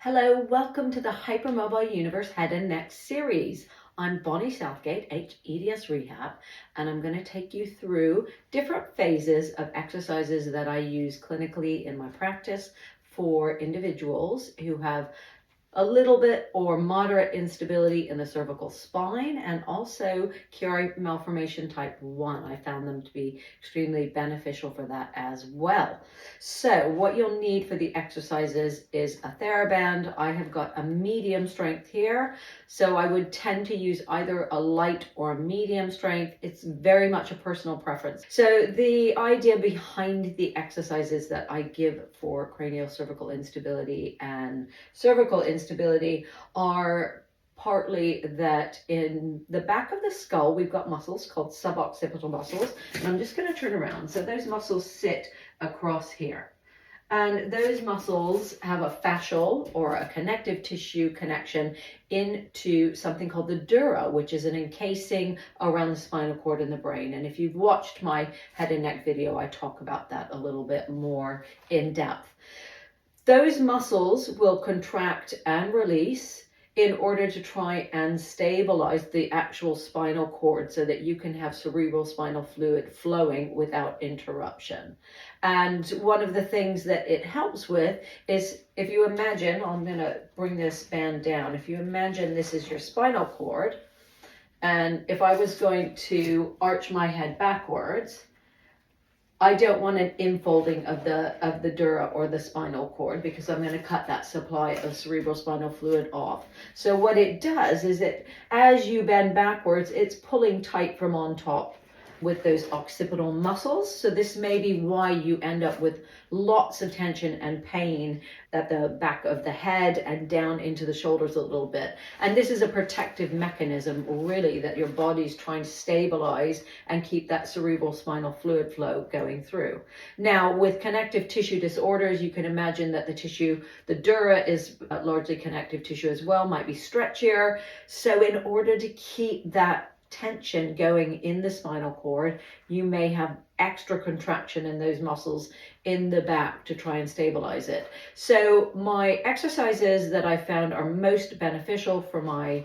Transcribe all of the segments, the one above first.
Hello, welcome to the Hypermobile Universe Head and Neck series. I'm Bonnie Southgate, hEDS Rehab, and I'm going to take you through different phases of exercises that I use clinically in my practice for individuals who have a little bit or moderate instability in the cervical spine, and also Chiari malformation type 1. I found them to be extremely beneficial for that as well. So what you'll need for the exercises is a TheraBand. I have got a medium strength here, so I would tend to use either a light or a medium strength. It's very much a personal preference. So the idea behind the exercises that I give for craniocervical instability and cervical instability are partly that in the back of the skull, we've got muscles called suboccipital muscles. And I'm just going to turn around. So those muscles sit across here. And those muscles have a fascial or a connective tissue connection into something called the dura, which is an encasing around the spinal cord in the brain. And if you've watched my head and neck video, I talk about that a little bit more in depth. Those muscles will contract and release in order to try and stabilize the actual spinal cord so that you can have cerebral spinal fluid flowing without interruption. And one of the things that it helps with is, if you imagine, I'm going to bring this band down. If you imagine this is your spinal cord, and if I was going to arch my head backwards, I don't want an infolding of the dura or the spinal cord, because I'm going to cut that supply of cerebral spinal fluid off. So what it does is that as you bend backwards, it's pulling tight from on top with those occipital muscles. So this may be why you end up with lots of tension and pain at the back of the head and down into the shoulders a little bit. And this is a protective mechanism, really, that your body's trying to stabilize and keep that cerebral spinal fluid flow going through. Now, with connective tissue disorders, you can imagine that the dura is largely connective tissue as well, might be stretchier. So in order to keep that tension going in the spinal cord, you may have extra contraction in those muscles in the back to try and stabilize it. So my exercises that I found are most beneficial for my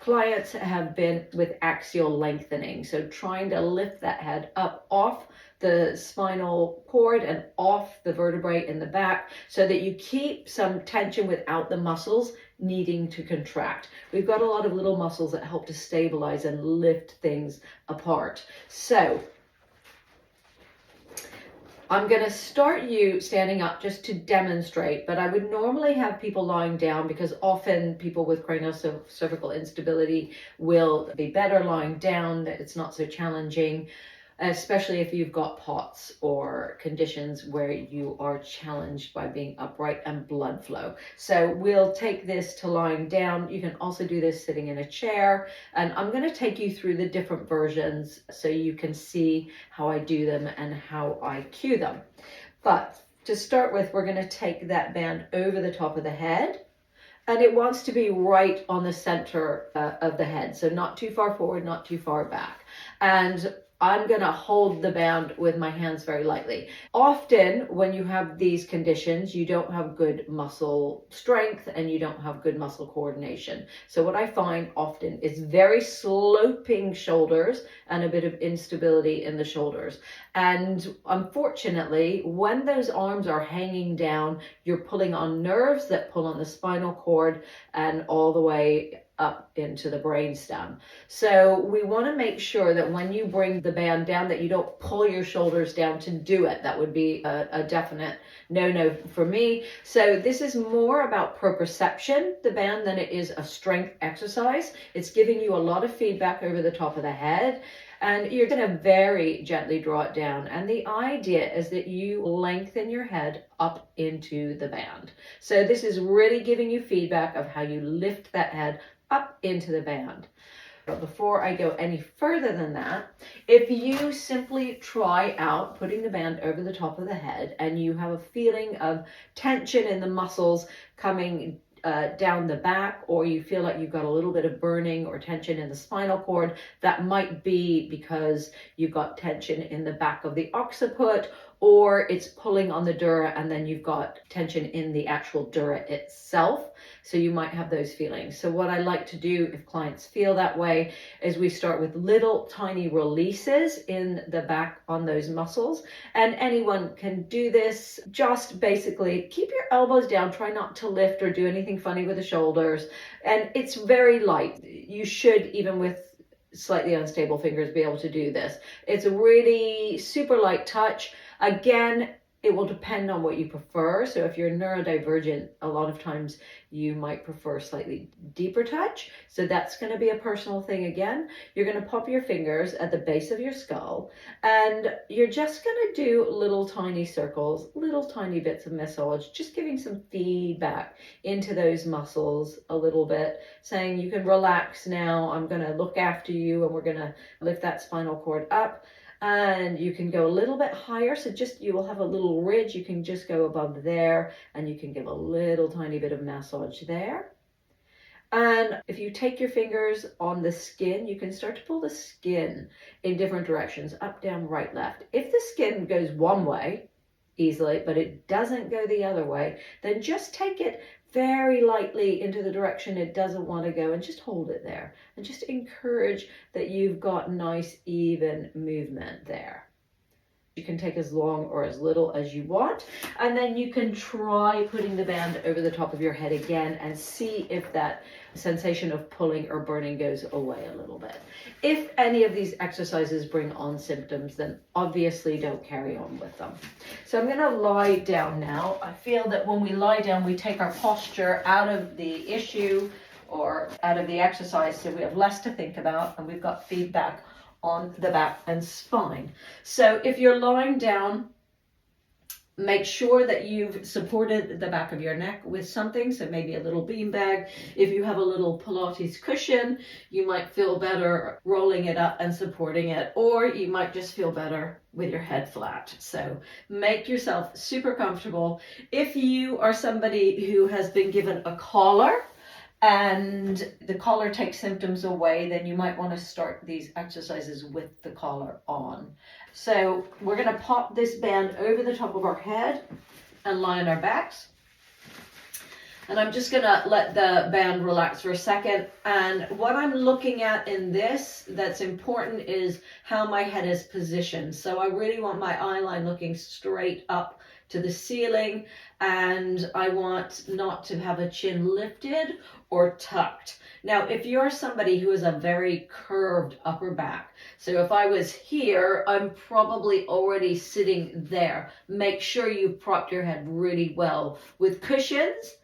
clients have been with axial lengthening. So trying to lift that head up off the spinal cord and off the vertebrae in the back so that you keep some tension without the muscles needing to contract. We've got a lot of little muscles that help to stabilize and lift things apart. So I'm going to start you standing up just to demonstrate, but I would normally have people lying down because often people with craniocervical instability will be better lying down, that it's not so challenging, especially if you've got POTS or conditions where you are challenged by being upright and blood flow. So we'll take this to lying down. You can also do this sitting in a chair, and I'm going to take you through the different versions so you can see how I do them and how I cue them. But to start with, we're going to take that band over the top of the head, and it wants to be right on the center of the head. So not too far forward, not too far back. And I'm going to hold the band with my hands very lightly. Often when you have these conditions, you don't have good muscle strength and you don't have good muscle coordination. So what I find often is very sloping shoulders and a bit of instability in the shoulders. And unfortunately, when those arms are hanging down, you're pulling on nerves that pull on the spinal cord and all the way up into the brainstem. So we want to make sure that when you bring the band down, that you don't pull your shoulders down to do it. That would be a definite no-no for me. So this is more about proprioception, the band, than it is a strength exercise. It's giving you a lot of feedback over the top of the head, and you're going to very gently draw it down. And the idea is that you lengthen your head up into the band. So this is really giving you feedback of how you lift that head up into the band. But before I go any further than that, if you simply try out putting the band over the top of the head and you have a feeling of tension in the muscles coming down the back, or you feel like you've got a little bit of burning or tension in the spinal cord, that might be because you've got tension in the back of the occiput, or it's pulling on the dura and then you've got tension in the actual dura itself. So you might have those feelings. So what I like to do if clients feel that way is we start with little tiny releases in the back on those muscles. And anyone can do this. Just basically keep your elbows down. Try not to lift or do anything funny with the shoulders. And it's very light. You should, even with slightly unstable fingers, be able to do this. It's a really super light touch. Again, it will depend on what you prefer. So if you're neurodivergent, a lot of times you might prefer slightly deeper touch. So that's going to be a personal thing again. You're going to pop your fingers at the base of your skull and you're just going to do little tiny circles, little tiny bits of massage, just giving some feedback into those muscles a little bit, saying you can relax now. I'm going to look after you and we're going to lift that spinal cord up. And you can go a little bit higher, so just you will have a little ridge. You can just go above there and you can give a little tiny bit of massage there. And if you take your fingers on the skin, you can start to pull the skin in different directions, up, down, right, left. If the skin goes one way easily, but it doesn't go the other way, then just take it very lightly into the direction it doesn't want to go and just hold it there and just encourage that you've got nice even movement there. You can take as long or as little as you want, and then you can try putting the band over the top of your head again and see if that sensation of pulling or burning goes away a little bit. If any of these exercises bring on symptoms, then obviously don't carry on with them. So I'm going to lie down now. I feel that when we lie down, we take our posture out of the issue or out of the exercise, so we have less to think about and we've got feedback on the back and spine. So if you're lying down, make sure that you've supported the back of your neck with something, so maybe a little beanbag. If you have a little Pilates cushion, you might feel better rolling it up and supporting it, or you might just feel better with your head flat. So make yourself super comfortable. If you are somebody who has been given a collar, and the collar takes symptoms away, then you might want to start these exercises with the collar on. So we're going to pop this band over the top of our head and lie on our backs. And I'm just going to let the band relax for a second. And what I'm looking at in this that's important is how my head is positioned. So I really want my eye line looking straight up to the ceiling, and I want not to have a chin lifted or tucked. Now, if you're somebody who has a very curved upper back, so if I was here, I'm probably already sitting there. Make sure you prop your head really well with cushions.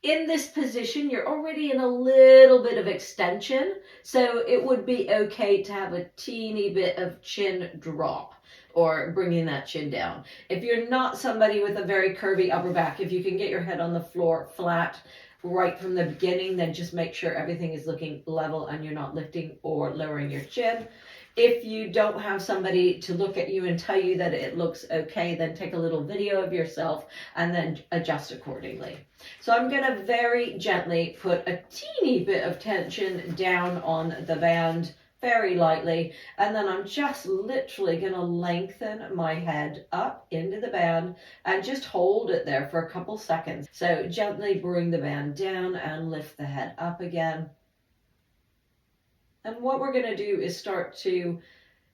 In this position, you're already in a little bit of extension, so it would be okay to have a teeny bit of chin drop or bringing that chin down. If you're not somebody with a very curvy upper back, if you can get your head on the floor flat right from the beginning, then just make sure everything is looking level and you're not lifting or lowering your chin. If you don't have somebody to look at you and tell you that it looks okay, then take a little video of yourself and then adjust accordingly. So I'm going to very gently put a teeny bit of tension down on the band, very lightly, and then I'm just literally going to lengthen my head up into the band and just hold it there for a couple seconds. So gently bring the band down and lift the head up again. And what we're going to do is start to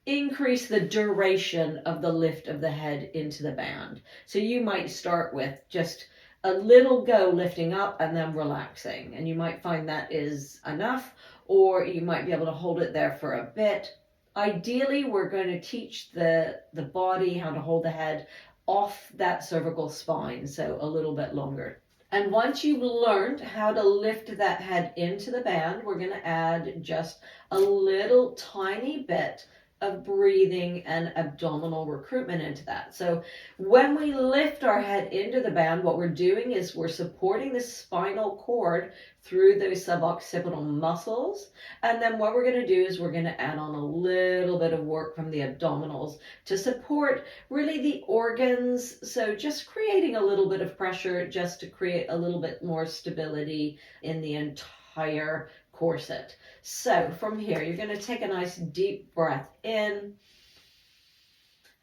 increase the duration of the lift of the head into the band. So you might start with just a little go lifting up and then relaxing, and you might find that is enough, or you might be able to hold it there for a bit. Ideally, we're going to teach the body how to hold the head off that cervical spine, so a little bit longer. And once you've learned how to lift that head into the band, we're going to add just a little tiny bit of breathing and abdominal recruitment into that. So when we lift our head into the band, what we're doing is we're supporting the spinal cord through those suboccipital muscles. And then what we're going to do is we're going to add on a little bit of work from the abdominals to support really the organs. So just creating a little bit of pressure just to create a little bit more stability in the entire corset. So from here, you're going to take a nice deep breath in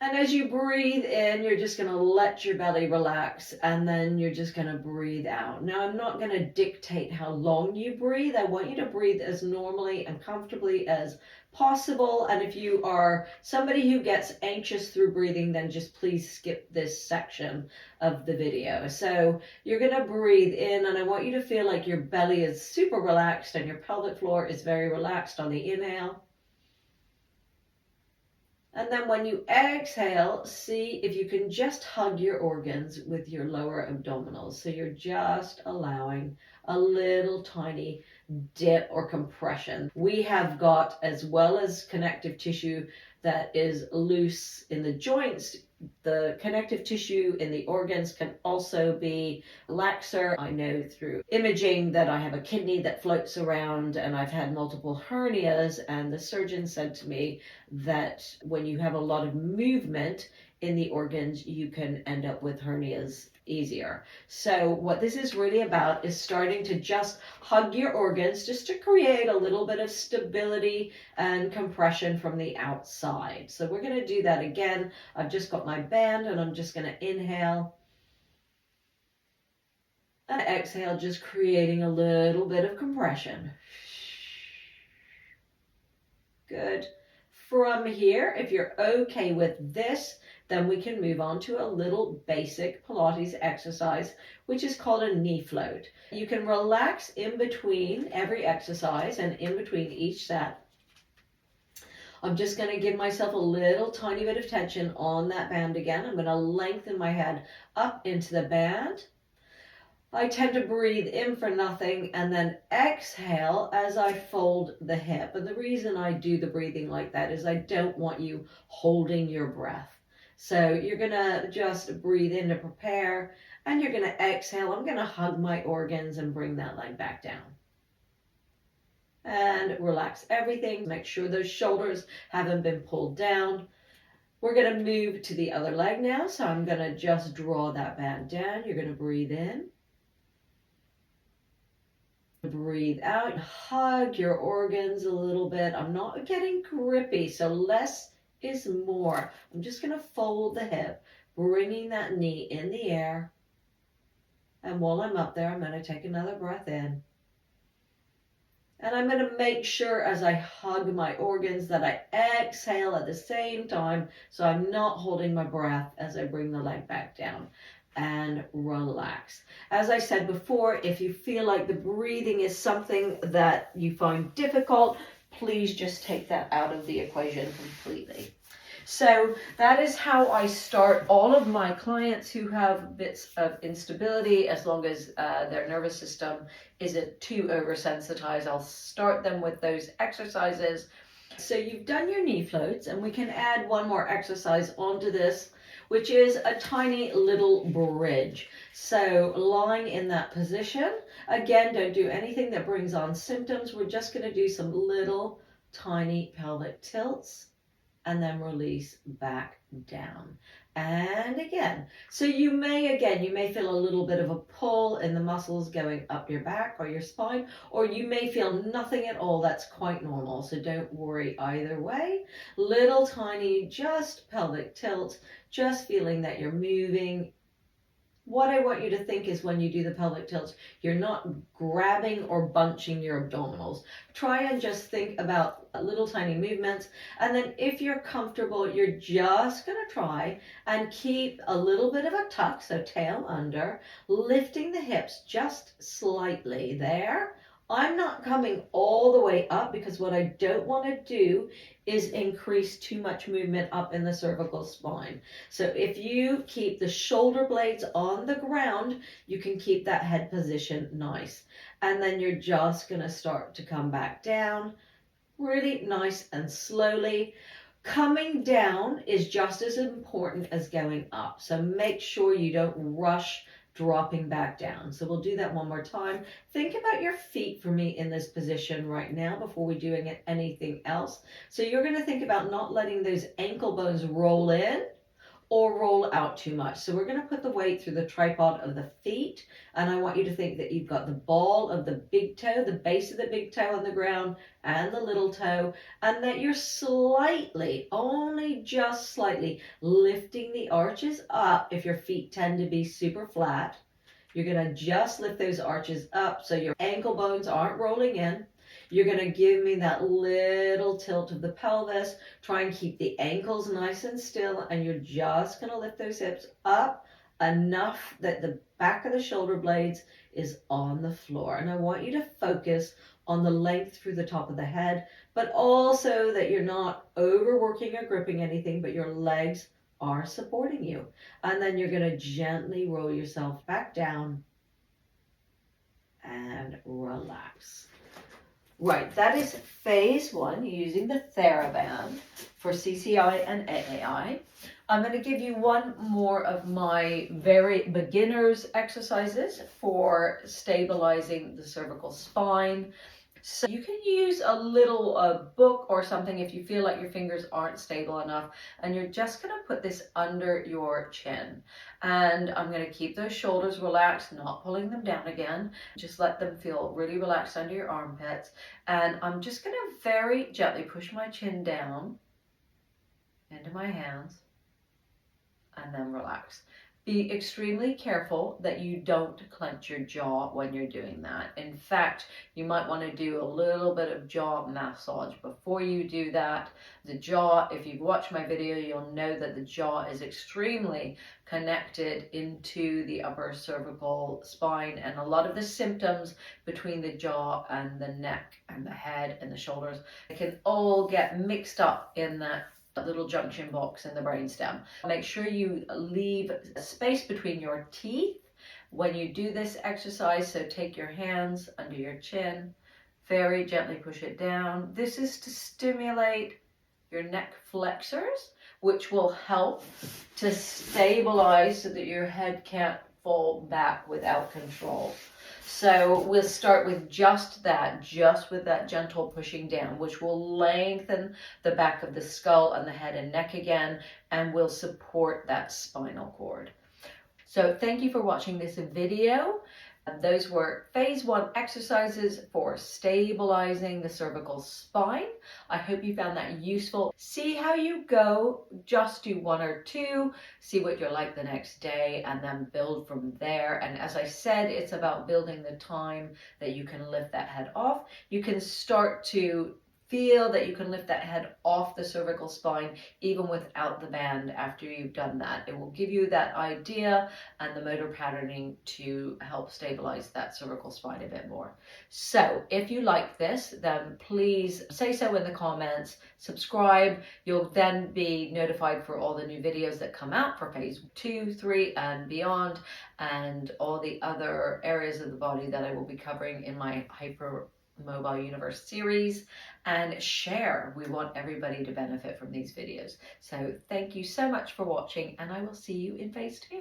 And as you breathe in, you're just going to let your belly relax, and then you're just going to breathe out. Now, I'm not going to dictate how long you breathe. I want you to breathe as normally and comfortably as possible. And if you are somebody who gets anxious through breathing, then just please skip this section of the video. So you're going to breathe in, and I want you to feel like your belly is super relaxed and your pelvic floor is very relaxed on the inhale. And then when you exhale, see if you can just hug your organs with your lower abdominals. So you're just allowing a little tiny dip or compression. We have got, as well as connective tissue that is loose in the joints, the connective tissue in the organs can also be laxer. I know through imaging that I have a kidney that floats around, and I've had multiple hernias, and the surgeon said to me that when you have a lot of movement in the organs, you can end up with hernias easier. So what this is really about is starting to just hug your organs just to create a little bit of stability and compression from the outside. So we're going to do that again. I've just got my band, and I'm just going to inhale and exhale, just creating a little bit of compression. Good. From here, if you're okay with this, then we can move on to a little basic Pilates exercise, which is called a knee float. You can relax in between every exercise and in between each set. I'm just going to give myself a little tiny bit of tension on that band again. I'm going to lengthen my head up into the band. I tend to breathe in for nothing and then exhale as I fold the hip. And the reason I do the breathing like that is I don't want you holding your breath. So you're going to just breathe in to prepare, and you're going to exhale. I'm going to hug my organs and bring that leg back down. And relax everything. Make sure those shoulders haven't been pulled down. We're going to move to the other leg now. So I'm going to just draw that band down. You're going to breathe in. Breathe out, hug your organs a little bit. I'm not getting grippy, so less is more. I'm just going to fold the hip, bringing that knee in the air. And while I'm up there, I'm going to take another breath in. And I'm going to make sure as I hug my organs that I exhale at the same time, so I'm not holding my breath as I bring the leg back down. And relax. As I said before, if you feel like the breathing is something that you find difficult, please just take that out of the equation completely. So that is how I start all of my clients who have bits of instability, as long as their nervous system isn't too oversensitized. I'll start them with those exercises. So you've done your knee floats, and we can add one more exercise onto this, which is a tiny little bridge. So lying in that position, again, don't do anything that brings on symptoms. We're just going to do some little tiny pelvic tilts and then release back down. And again, so you may feel a little bit of a pull in the muscles going up your back or your spine, or you may feel nothing at all. That's quite normal, so don't worry either way. Little tiny, just pelvic tilt, just feeling that you're moving. What I want you to think is when you do the pelvic tilts, you're not grabbing or bunching your abdominals. Try and just think about little tiny movements. And then if you're comfortable, you're just going to try and keep a little bit of a tuck, so tail under, lifting the hips just slightly there. I'm not coming all the way up, because what I don't want to do is increase too much movement up in the cervical spine. So if you keep the shoulder blades on the ground, you can keep that head position nice. And then you're just going to start to come back down really nice and slowly. Coming down is just as important as going up. So make sure you don't rush dropping back down. So we'll do that one more time. Think about your feet for me in this position right now before we're doing anything else. So you're going to think about not letting those ankle bones roll in or roll out too much. So we're going to put the weight through the tripod of the feet, and I want you to think that you've got the ball of the big toe, the base of the big toe on the ground, and the little toe, and that you're slightly, only just slightly, lifting the arches up. If your feet tend to be super flat, you're going to just lift those arches up so your ankle bones aren't rolling in. You're going to give me that little tilt of the pelvis. Try and keep the ankles nice and still, and you're just going to lift those hips up enough that the back of the shoulder blades is on the floor. And I want you to focus on the length through the top of the head, but also that you're not overworking or gripping anything, but your legs are supporting you. And then you're going to gently roll yourself back down and relax. Right, that is phase 1 using the TheraBand for CCI and AAI. I'm going to give you one more of my very beginners exercises for stabilizing the cervical spine. So you can use a little book or something if you feel like your fingers aren't stable enough, and you're just going to put this under your chin. And I'm going to keep those shoulders relaxed, not pulling them down again. Just let them feel really relaxed under your armpits. And I'm just going to very gently push my chin down into my hands and then relax. Be extremely careful that you don't clench your jaw when you're doing that. In fact, you might want to do a little bit of jaw massage before you do that. The jaw, if you've watched my video, you'll know that the jaw is extremely connected into the upper cervical spine, and a lot of the symptoms between the jaw and the neck and the head and the shoulders, it can all get mixed up in that little junction box in the brainstem. Make sure you leave space between your teeth when you do this exercise. So take your hands under your chin, very gently push it down. This is to stimulate your neck flexors, which will help to stabilize so that your head can't fall back without control. So we'll start with just with that gentle pushing down, which will lengthen the back of the skull and the head and neck again, and will support that spinal cord. So thank you for watching this video. Those were phase 1 exercises for stabilizing the cervical spine. I hope you found that useful. See how you go. Just do 1 or 2, see what you're like the next day, and then build from there. And as I said, it's about building the time that you can lift that head off. You can start to feel that you can lift that head off the cervical spine even without the band after you've done that. It will give you that idea and the motor patterning to help stabilize that cervical spine a bit more. So if you like this, then please say so in the comments, subscribe. You'll then be notified for all the new videos that come out for phase 2, 3 and beyond, and all the other areas of the body that I will be covering in my Hypermobile Universe series. And share. We want everybody to benefit from these videos. So thank you so much for watching, and I will see you in phase 2.